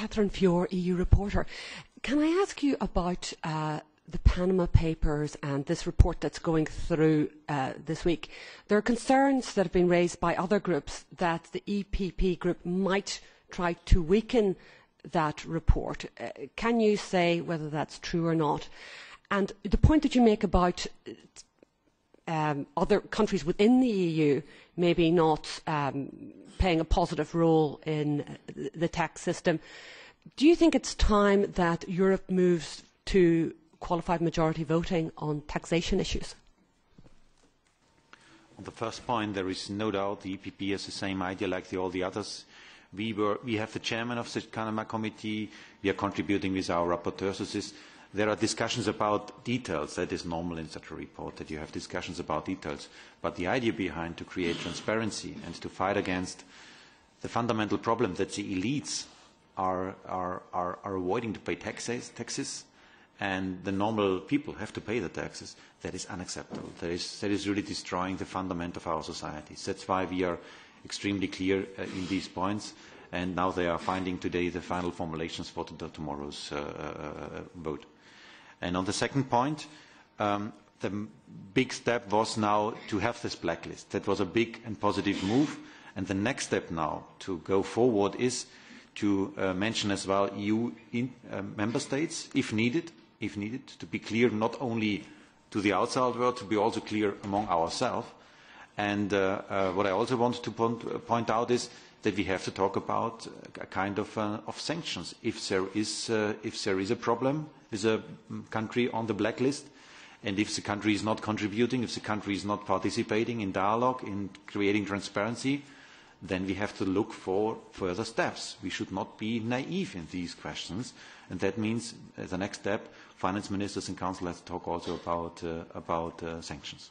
Catherine Fiore, EU reporter. Can I ask you about the Panama Papers and this report that's going through this week? There are concerns that have been raised by other groups that the EPP group might try to weaken that report. Can you say whether that's true or not? And the point that you make about other countries within the EU maybe not playing a positive role in the tax system, do you think it's time that Europe moves to qualified majority voting on taxation issues? On the first point, there is no doubt the EPP has the same idea like all the others. We have the chairman of the Panama Committee. We are contributing with our rapporteurs to this. There are discussions about details. That is normal in such a report, that you have discussions about details. But the idea behind to create transparency and to fight against the fundamental problem that the elites are avoiding to pay taxes, and the normal people have to pay the taxes, that is unacceptable. That is really destroying the fundament of our societies. That's why we are extremely clear in these points, and now they are finding today the final formulations for tomorrow's vote. And on the second point, the big step was now to have this blacklist. That was a big and positive move, and the next step now to go forward is to mention as well EU member states, if needed, to be clear not only to the outside world, to be also clear among ourselves. And what I also want to point out is that we have to talk about a kind of sanctions. If there is a problem with a country on the blacklist, and if the country is not contributing, if the country is not participating in dialogue, in creating transparency, then we have to look for further steps. We should not be naive in these questions, and that means, as a next step, finance ministers and council have to talk also about sanctions.